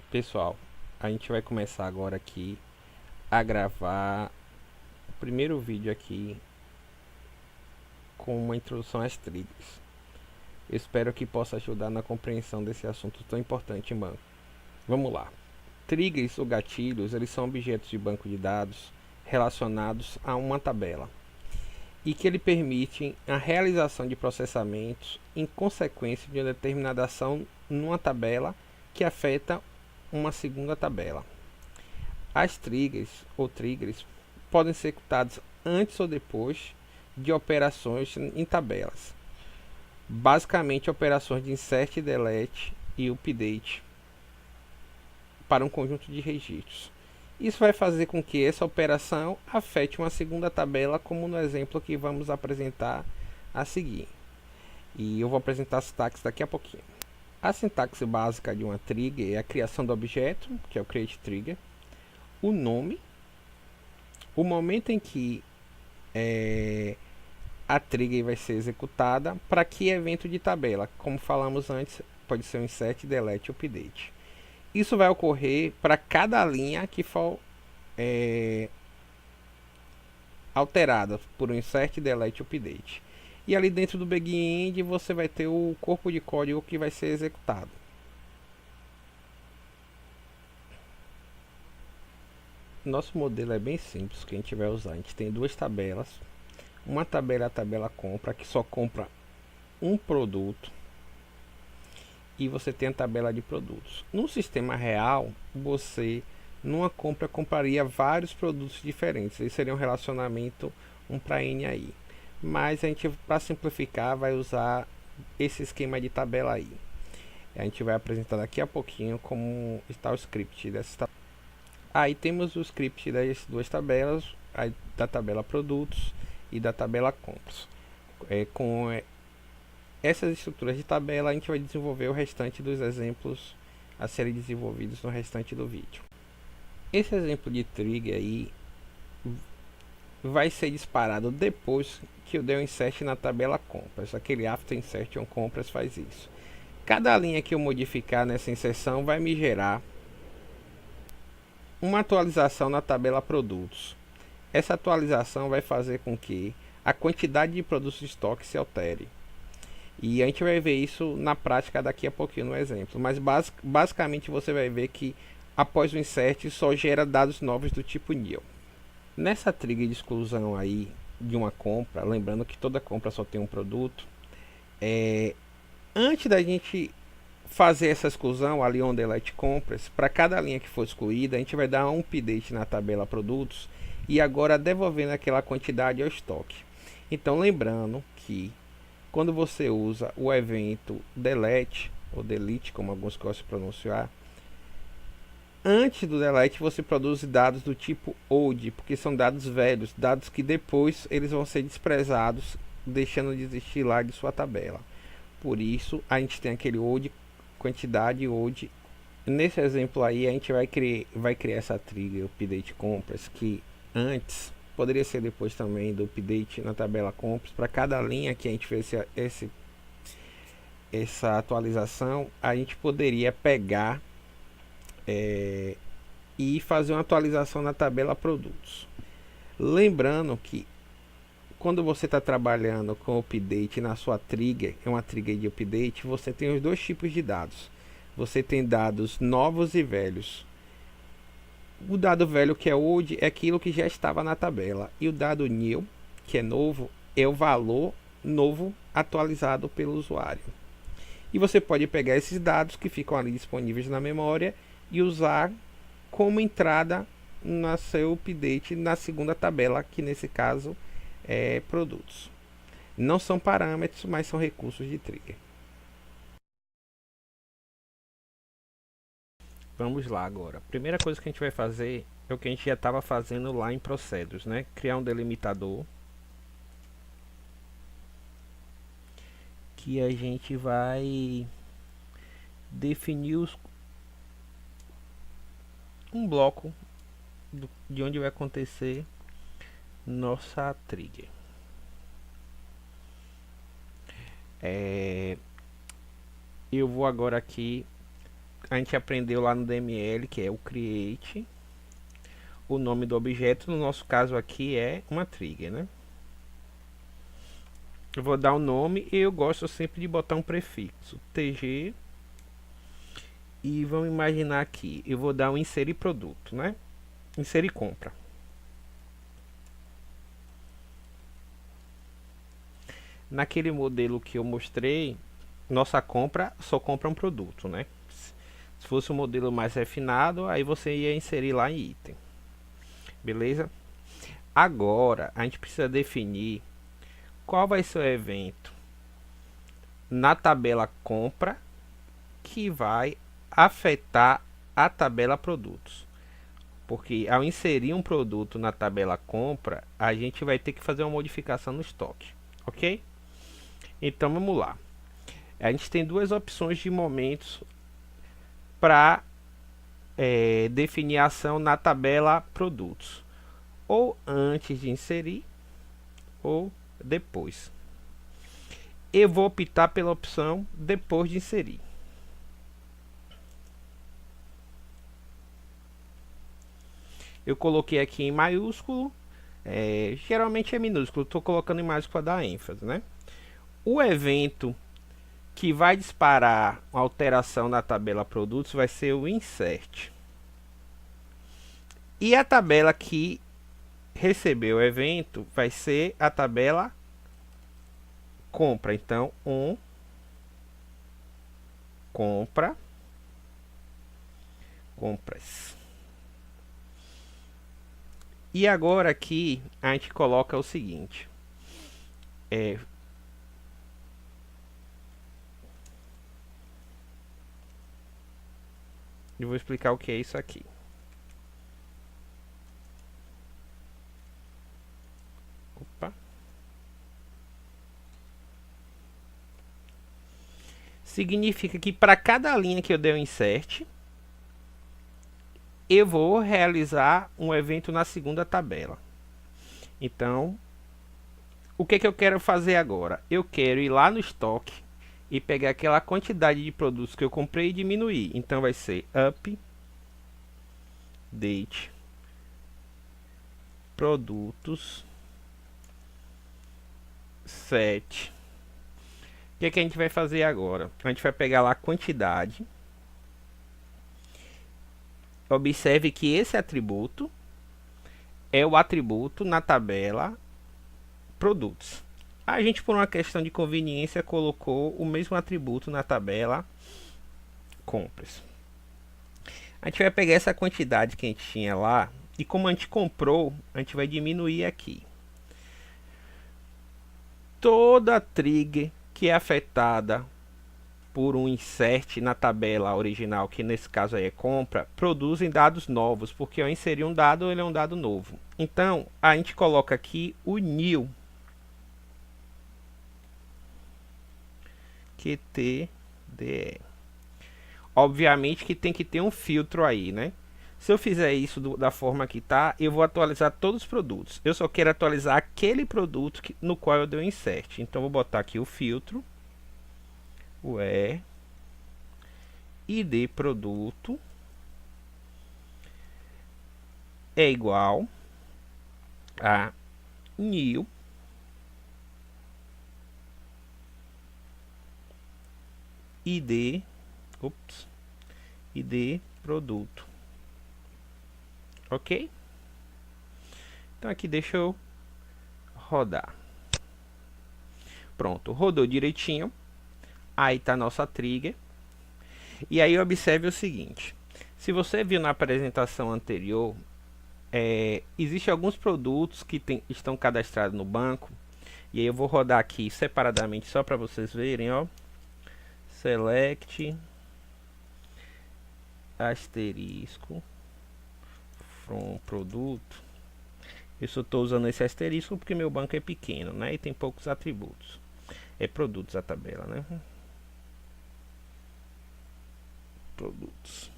Pessoal, a gente vai começar agora aqui a gravar o primeiro vídeo aqui com uma introdução às triggers. Eu espero que possa ajudar na compreensão desse assunto tão importante em banco. Vamos lá. Triggers ou gatilhos, eles são objetos de banco de dados relacionados a uma tabela e que ele permitem a realização de processamentos em consequência de uma determinada ação numa tabela que afeta uma segunda tabela. As triggers podem ser executadas antes ou depois de operações em tabelas. Basicamente, operações de insert, delete e update para um conjunto de registros. Isso vai fazer com que essa operação afete uma segunda tabela, como no exemplo que vamos apresentar a seguir. E eu vou apresentar a sintaxe daqui a pouquinho. A sintaxe básica de uma trigger é a criação do objeto, que é o create trigger, o nome, o momento em que a trigger vai ser executada, para que evento de tabela. Como falamos antes, pode ser um insert, delete, update. Isso vai ocorrer para cada linha que for alterada por um insert, delete, update. E ali dentro do begin você vai ter o corpo de código que vai ser executado. Nosso modelo é bem simples, que a gente vai usar. A gente tem duas tabelas. Uma tabela é a tabela compra, que só compra um produto. E você tem a tabela de produtos. No sistema real, você numa compra compraria vários produtos diferentes. Isso seria um relacionamento 1 para N aí. Mas a gente, para simplificar, vai usar esse esquema de tabela aí. A gente vai apresentar daqui a pouquinho como está o script dessa tabela. Aí temos o script das duas tabelas, da tabela produtos e da tabela compras. Com essas estruturas de tabela, a gente vai desenvolver o restante dos exemplos a serem desenvolvidos no restante do vídeo. Esse exemplo de trigger aí vai ser disparado depois que eu der um insert na tabela compras. Aquele after insert on compras faz isso. Cada linha que eu modificar nessa inserção vai me gerar uma atualização na tabela produtos. Essa atualização vai fazer com que a quantidade de produtos de estoque se altere. E a gente vai ver isso na prática daqui a pouquinho no exemplo. Mas basicamente você vai ver que após o insert só gera dados novos do tipo new. Nessa trigger de exclusão aí de uma compra, lembrando que toda compra só tem um produto, antes da gente fazer essa exclusão ali on delete compras, para cada linha que for excluída, a gente vai dar um update na tabela produtos e agora devolvendo aquela quantidade ao estoque. Então lembrando que quando você usa o evento delete ou delete, como alguns gostam de pronunciar, antes do delete você produz dados do tipo old, porque são dados velhos, dados que depois eles vão ser desprezados, deixando de existir lá de sua tabela. Por isso a gente tem aquele old, quantidade old. Nesse exemplo aí a gente vai criar essa trigger update compras, que antes poderia ser depois também do update na tabela compras. Para cada linha que a gente fez essa atualização, a gente poderia pegar e fazer uma atualização na tabela produtos. Lembrando que quando você está trabalhando com update na sua trigger, é uma trigger de update, você tem os dois tipos de dados. Você tem dados novos e velhos. O dado velho, que é old, é aquilo que já estava na tabela. E o dado new, que é novo, é o valor novo atualizado pelo usuário. E você pode pegar esses dados que ficam ali disponíveis na memória e usar como entrada no seu update na segunda tabela, que nesse caso é produtos. Não são parâmetros, mas são recursos de trigger. Vamos lá agora. A primeira coisa que a gente vai fazer é o que a gente já estava fazendo lá em procedures, né? Criar um delimitador que a gente vai definir um bloco de onde vai acontecer nossa trigger. Eu vou agora aqui a gente aprendeu lá no DML, que é o create, o nome do objeto, no nosso caso aqui é uma trigger, né? Eu vou dar um nome e eu gosto sempre de botar um prefixo, tg, e vamos imaginar aqui, eu vou dar um inserir produto, né? Inserir compra. Naquele modelo que eu mostrei, nossa compra só compra um produto, né? Se fosse um modelo mais refinado, aí você ia inserir lá em item. Beleza? Agora, a gente precisa definir qual vai ser o evento na tabela compra que vai afetar a tabela produtos. Porque ao inserir um produto na tabela compra, a gente vai ter que fazer uma modificação no estoque, ok? Então vamos lá. A gente tem duas opções de momentos para definir a ação na tabela produtos, ou antes de inserir ou depois. Eu vou optar pela opção depois de inserir. Eu coloquei aqui em maiúsculo, geralmente é minúsculo, estou colocando em maiúsculo para dar ênfase, né? O evento que vai disparar uma alteração na tabela produtos vai ser o insert. E a tabela que recebeu o evento vai ser a tabela compra. Então, compra, compras. E agora aqui a gente coloca o seguinte. Eu vou explicar o que é isso aqui. Opa. Significa que para cada linha que eu der um insert, eu vou realizar um evento na segunda tabela. Então, o que eu quero fazer agora? Eu quero ir lá no estoque e pegar aquela quantidade de produtos que eu comprei e diminuir. Então vai ser up date produtos set. O que a gente vai fazer agora? A gente vai pegar lá a quantidade. Observe que esse atributo é o atributo na tabela produtos. A gente, por uma questão de conveniência, colocou o mesmo atributo na tabela compras. A gente vai pegar essa quantidade que a gente tinha lá e, como a gente comprou, a gente vai diminuir aqui. Toda trigger que é afetada por um insert na tabela original, que nesse caso aí é compra, produzem dados novos, porque ao inserir um dado, ele é um dado novo. Então, a gente coloca aqui o new QTDE. Obviamente que tem que ter um filtro aí, né? Se eu fizer isso da forma que tá, eu vou atualizar todos os produtos. Eu só quero atualizar aquele produto no qual eu dei o insert. Então, vou botar aqui o filtro, o ID produto é igual a new ID produto. Ok? Então aqui deixa eu rodar. Pronto, rodou direitinho. Aí tá nossa trigger. E aí observe o seguinte. Se você viu na apresentação anterior, existem alguns produtos que estão cadastrados no banco. E aí eu vou rodar aqui separadamente só para vocês verem, ó. Select asterisco from produto. Eu só estou usando esse asterisco porque meu banco é pequeno, né? E tem poucos atributos. É produtos a tabela, né? Produtos.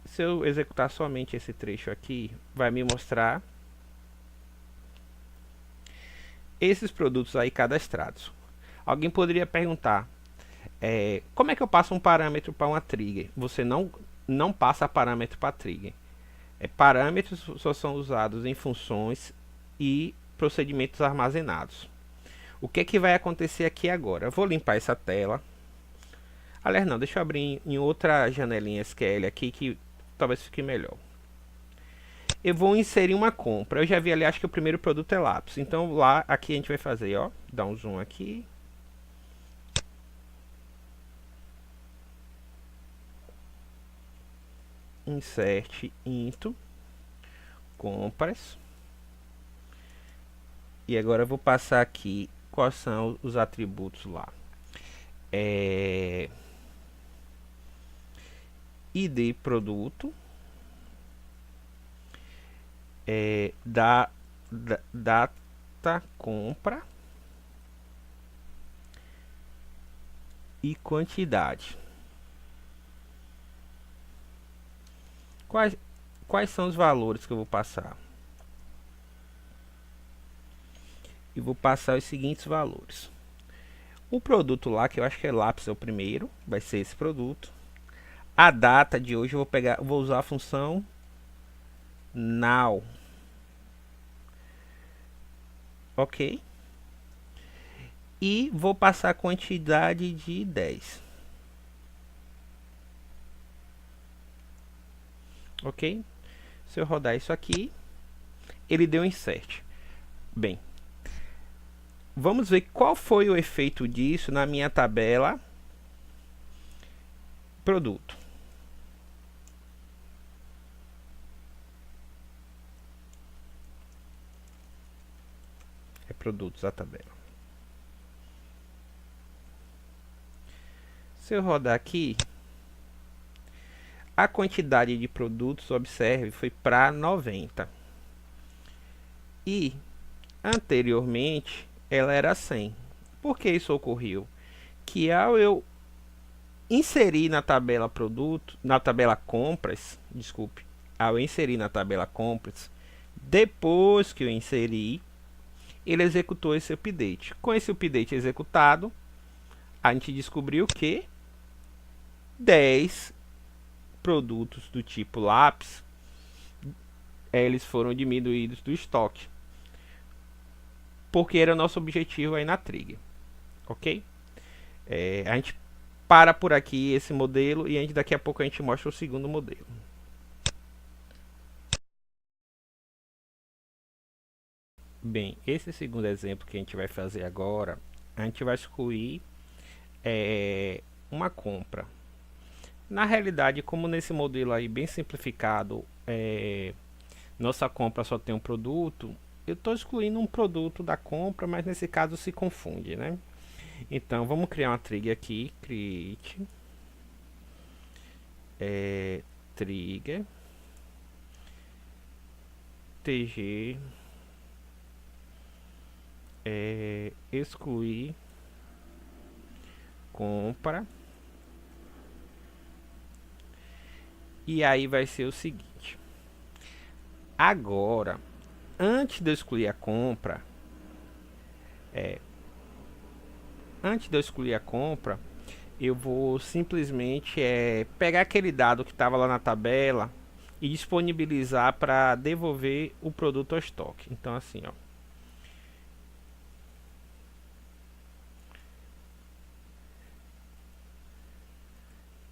Se eu executar somente esse trecho aqui, vai me mostrar esses produtos aí cadastrados. Alguém poderia perguntar, Como é que eu passo um parâmetro para uma trigger? Você não passa parâmetro para trigger. Parâmetros só são usados em funções e procedimentos armazenados. O que é que vai acontecer aqui agora? Eu vou limpar essa tela. Aliás, não, deixa eu abrir em outra janelinha SQL aqui que talvez fique melhor. Eu vou inserir uma compra. Eu já vi ali, acho que o primeiro produto é lápis. Então lá, aqui a gente vai fazer, ó, dá um zoom aqui. Insert into compras. E agora eu vou passar aqui quais são os atributos lá. ID produto, data compra e quantidade. Quais são os valores que eu vou passar? E vou passar os seguintes valores. O produto lá, que eu acho que é lápis, é o primeiro, vai ser esse produto. A data de hoje eu vou usar a função now. Ok? E vou passar a quantidade de 10. Ok? Se eu rodar isso aqui, ele deu insert. Bem, vamos ver qual foi o efeito disso na minha tabela produto. É produtos a tabela. Se eu rodar aqui, a quantidade de produtos, observe, foi para 90. E anteriormente ela era 100. Por que isso ocorreu? Que ao eu inserir na tabela produto, na tabela compras, desculpe, ao inserir na tabela compras, depois que eu inseri, ele executou esse update. Com esse update executado, a gente descobriu que 10 produtos do tipo lápis, eles foram diminuídos do estoque, porque era nosso objetivo aí na trigger, ok? A gente para por aqui esse modelo e daqui a pouco a gente mostra o segundo modelo. Bem, esse segundo exemplo que a gente vai fazer agora, a gente vai excluir uma compra. Na realidade, como nesse modelo aí bem simplificado, nossa compra só tem um produto, eu estou excluindo um produto da compra, mas nesse caso se confunde, né? Então vamos criar uma trigger aqui, create trigger tg excluir compra. E aí vai ser o seguinte. Agora, antes de eu excluir a compra, eu vou simplesmente pegar aquele dado que estava lá na tabela e disponibilizar para devolver o produto ao estoque. Então assim, ó.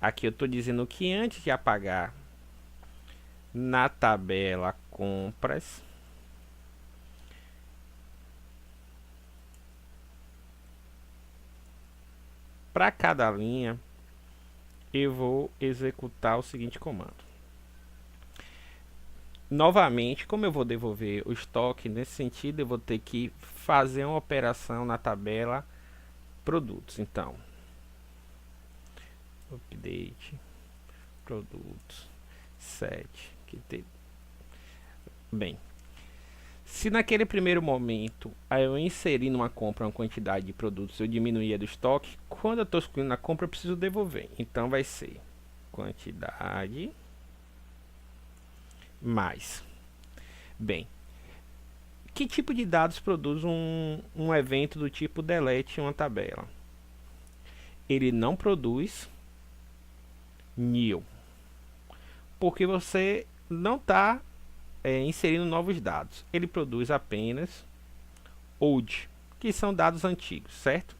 Aqui eu estou dizendo que antes de apagar na tabela compras, para cada linha, eu vou executar o seguinte comando. Novamente, como eu vou devolver o estoque, nesse sentido eu vou ter que fazer uma operação na tabela produtos. Então, update produtos 7 que tem. Bem, se naquele primeiro momento eu inserir numa compra uma quantidade de produtos, eu diminuía do estoque, quando eu estou excluindo a compra eu preciso devolver. Então vai ser quantidade mais. Bem, que tipo de dados produz um evento do tipo delete em uma tabela? ele não produz new, porque você não está inserindo novos dados. Ele produz apenas old, que são dados antigos, certo?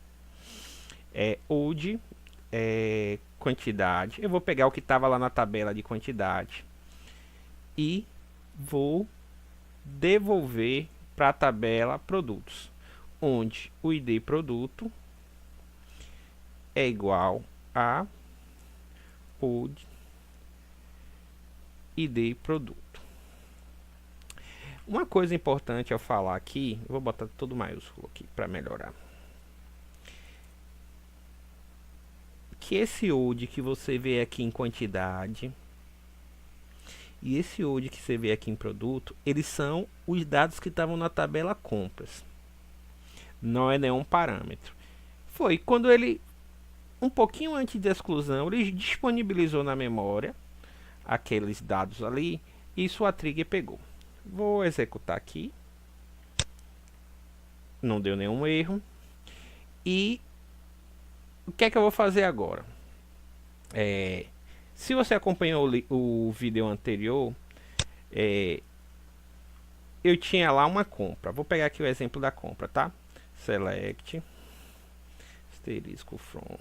Old quantidade. Eu vou pegar o que estava lá na tabela de quantidade e vou devolver para a tabela produtos, onde o ID produto é igual a old ID produto. Uma coisa importante a falar aqui, eu vou botar tudo maiúsculo aqui para melhorar, que esse old que você vê aqui em quantidade e esse old que você vê aqui em produto, eles são os dados que estavam na tabela compras, não é nenhum parâmetro. Foi quando ele, um pouquinho antes da exclusão, ele disponibilizou na memória aqueles dados ali e sua trigger pegou. Vou executar aqui, não deu nenhum erro. E o que é que eu vou fazer agora? Se você acompanhou o vídeo anterior, eu tinha lá uma compra. Vou pegar aqui o exemplo da compra, tá? Select asterisco from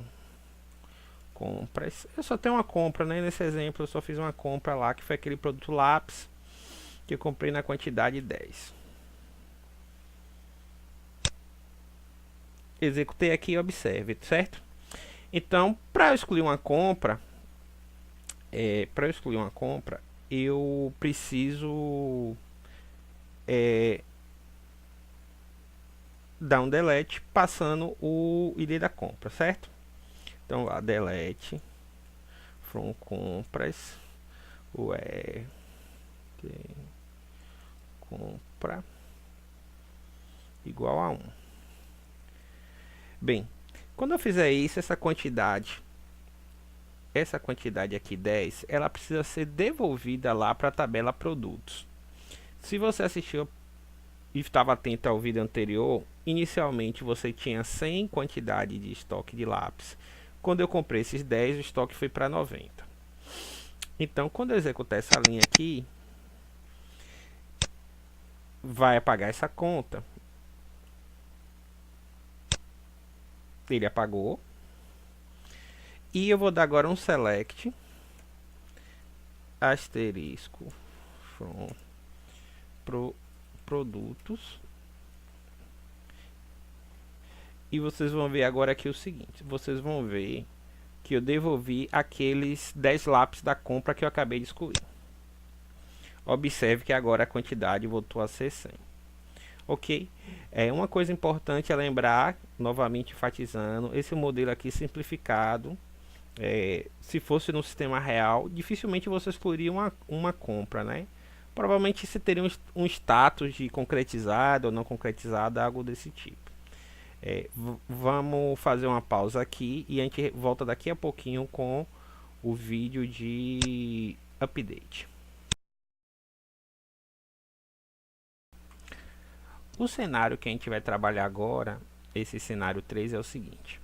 compras. Eu só tenho uma compra, né? Nesse exemplo eu só fiz uma compra lá, que foi aquele produto lápis que eu comprei na quantidade 10. Executei aqui e observe, certo? Então, para eu excluir uma compra, eu preciso dar um delete passando o ID da compra, certo? Então, lá, delete from compras, compra igual a 1. Bem, quando eu fizer isso, essa quantidade aqui 10, ela precisa ser devolvida lá para a tabela produtos. Se você assistiu e estava atento ao vídeo anterior, inicialmente você tinha 100 quantidade de estoque de lápis. Quando eu comprei esses 10, o estoque foi para 90. Então, quando eu executar essa linha aqui, vai apagar essa conta. Ele apagou. E eu vou dar agora um select asterisco from produtos. E vocês vão ver agora aqui o seguinte. Vocês vão ver que eu devolvi aqueles 10 lápis da compra que eu acabei de excluir. Observe que agora a quantidade voltou a ser 100. Ok? Uma coisa importante é lembrar, novamente enfatizando, esse modelo aqui simplificado. Se fosse no sistema real, dificilmente você excluiria uma compra, né? Provavelmente você teria um status de concretizado ou não concretizado, algo desse tipo. Vamos fazer uma pausa aqui e a gente volta daqui a pouquinho com o vídeo de update. O cenário que a gente vai trabalhar agora, esse cenário 3, é o seguinte.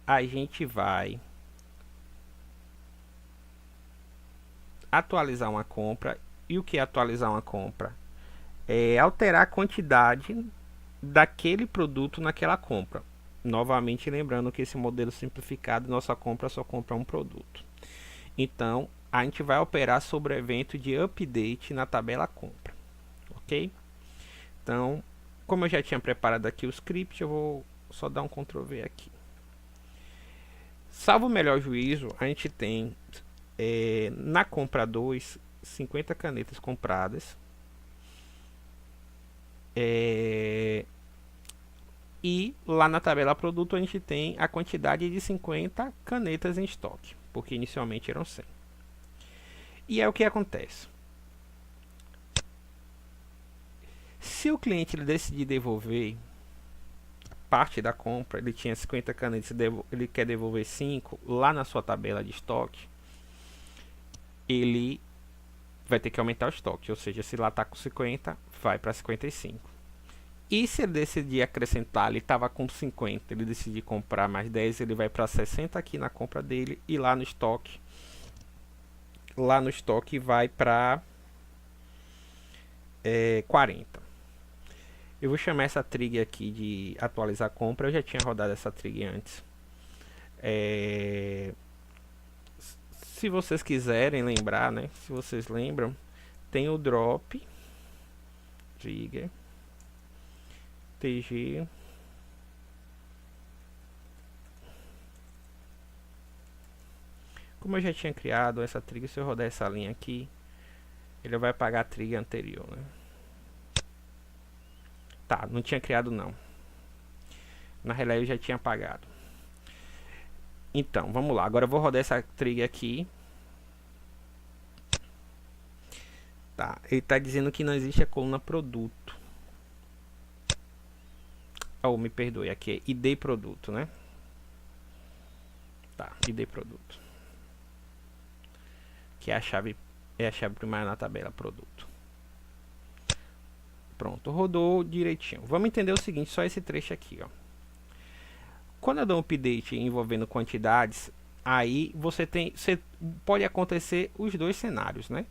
A gente vai atualizar uma compra. E o que é atualizar uma compra? É alterar a quantidade daquele produto naquela compra. Novamente lembrando que esse modelo simplificado, nossa compra só compra um produto. Então, a gente vai operar sobre o evento de update na tabela compra. Ok? Então, como eu já tinha preparado aqui o script, eu vou só dar um Ctrl V aqui. Salvo o melhor juízo, a gente tem na compra 2, 50 canetas compradas. E lá na tabela produto a gente tem a quantidade de 50 canetas em estoque, porque inicialmente eram 100. E é o que acontece. Se o cliente decidir devolver parte da compra, ele tinha 50 canetas, ele quer devolver 5, lá na sua tabela de estoque, ele vai ter que aumentar o estoque, ou seja, se lá está com 50, vai para 55. E se ele decidir acrescentar, ele estava com 50, ele decidir comprar mais 10, ele vai para 60 aqui na compra dele, e lá no estoque vai para 40. Eu vou chamar essa trigger aqui de atualizar compra. Eu já tinha rodado essa trigger antes. Se vocês quiserem lembrar, né? Se vocês lembram, tem o drop trigger TG. Como eu já tinha criado essa trigger, se eu rodar essa linha aqui, ele vai pagar a trigger anterior, né? Tá, não tinha criado não. Na realidade eu já tinha apagado. Então, vamos lá. Agora eu vou rodar essa trigger aqui. Tá, ele está dizendo que não existe a coluna produto. Oh, me perdoe, aqui é ID produto, né? Tá, ID produto. Que é a chave primária na tabela produto. Pronto, rodou direitinho. Vamos entender o seguinte, só esse trecho aqui, ó. Quando eu dou um update envolvendo quantidades, aí você pode acontecer os dois cenários, né?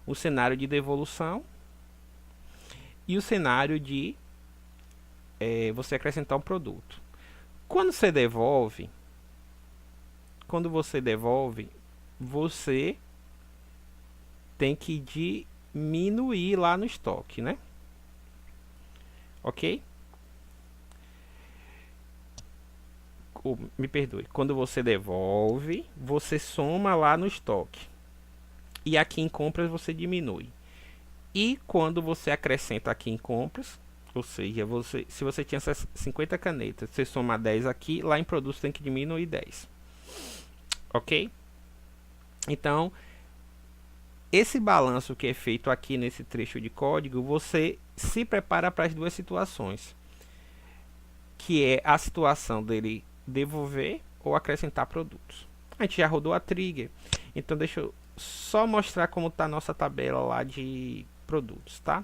O cenário de devolução e o cenário de você acrescentar um produto. Quando você devolve, você tem que diminuir lá no estoque, né? Ok? Me perdoe. Quando você devolve, você soma lá no estoque. E aqui em compras você diminui. E quando você acrescenta aqui em compras, ou seja, se você tinha essas 50 canetas, você soma 10 aqui, lá em produtos tem que diminuir 10. Ok? Então, esse balanço que é feito aqui nesse trecho de código, você se prepara para as duas situações. Que é a situação dele devolver ou acrescentar produtos. A gente já rodou a trigger. Então, deixa eu só mostrar como está a nossa tabela lá de produtos, tá?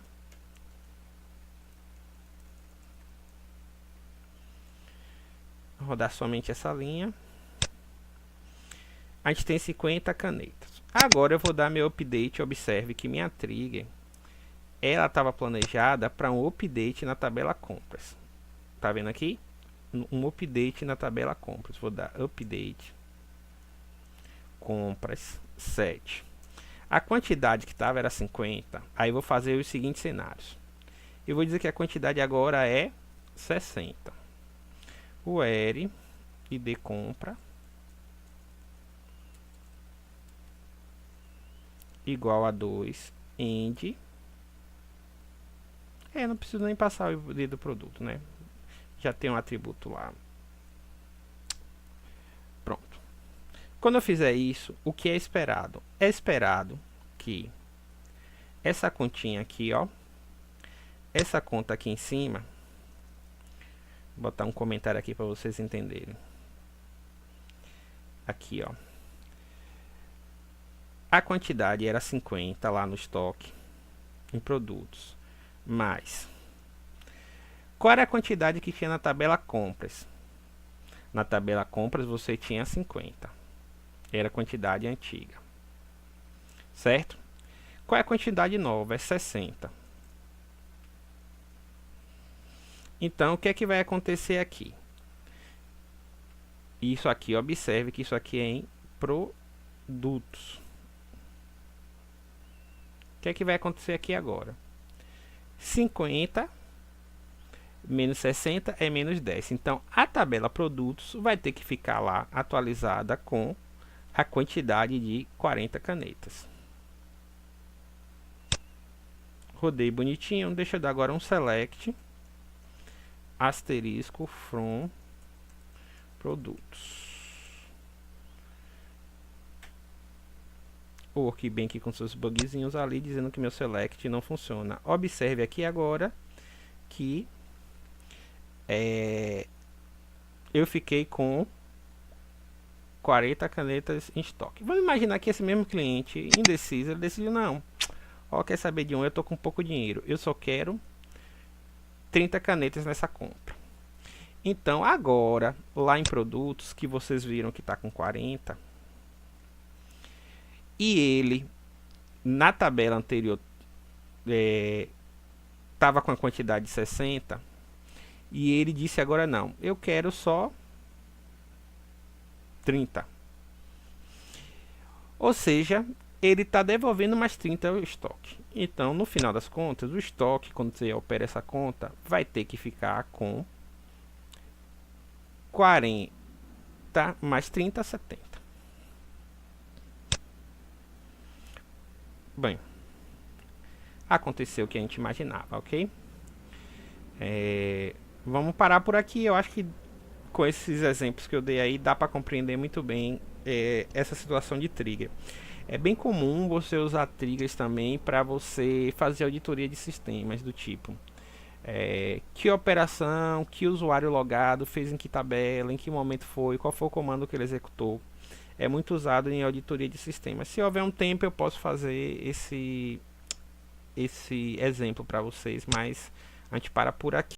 Vou rodar somente essa linha. A gente tem 50 canetas. Agora eu vou dar meu update. Observe que minha trigger ela estava planejada para um update na tabela compras. Tá vendo aqui? Um update na tabela compras. Vou dar update compras 7. A quantidade que estava era 50. Aí eu vou fazer os seguintes cenários. Eu vou dizer que a quantidade agora é 60. O R ID compra igual a 2 end. Não preciso nem passar o ID do produto, né? Já tem um atributo lá. Pronto. Quando eu fizer isso, o que é esperado? É esperado que essa continha aqui, ó, essa conta aqui em cima, vou botar um comentário aqui para vocês entenderem. Aqui, ó, a quantidade era 50 lá no estoque em produtos, mas qual era a quantidade que tinha na tabela compras? Na tabela compras você tinha 50. Era a quantidade antiga. Certo? Qual é a quantidade nova? É 60. Então, o que é que vai acontecer aqui? Isso aqui, observe que isso aqui é em produtos. O que é que vai acontecer aqui agora? 50 menos 60 é menos 10. Então, a tabela produtos vai ter que ficar lá atualizada com a quantidade de 40 canetas. Rodei bonitinho. Deixa eu dar agora um select asterisco from produtos. O Workbench com seus bugzinhos ali dizendo que meu select não funciona. Observe aqui agora que eu fiquei com 40 canetas em estoque. Vamos imaginar que esse mesmo cliente indeciso, ele decidiu, não, ó, quer saber de um, eu tô com pouco dinheiro, eu só quero 30 canetas nessa compra. Então agora, lá em produtos, que vocês viram que está com 40, e ele na tabela anterior estava com a quantidade de 60, e ele disse agora não, eu quero só 30. Ou seja, ele está devolvendo mais 30 ao estoque. Então, no final das contas, o estoque, quando você opera essa conta, vai ter que ficar com 40 mais 30, 70. Bem, aconteceu o que a gente imaginava, ok? Vamos parar por aqui. Eu acho que com esses exemplos que eu dei aí, dá para compreender muito bem essa situação de trigger. É bem comum você usar triggers também para você fazer auditoria de sistemas do tipo que operação, que usuário logado fez em que tabela, em que momento foi, qual foi o comando que ele executou. É muito usado em auditoria de sistemas. Se houver um tempo eu posso fazer esse exemplo para vocês, mas a gente para por aqui.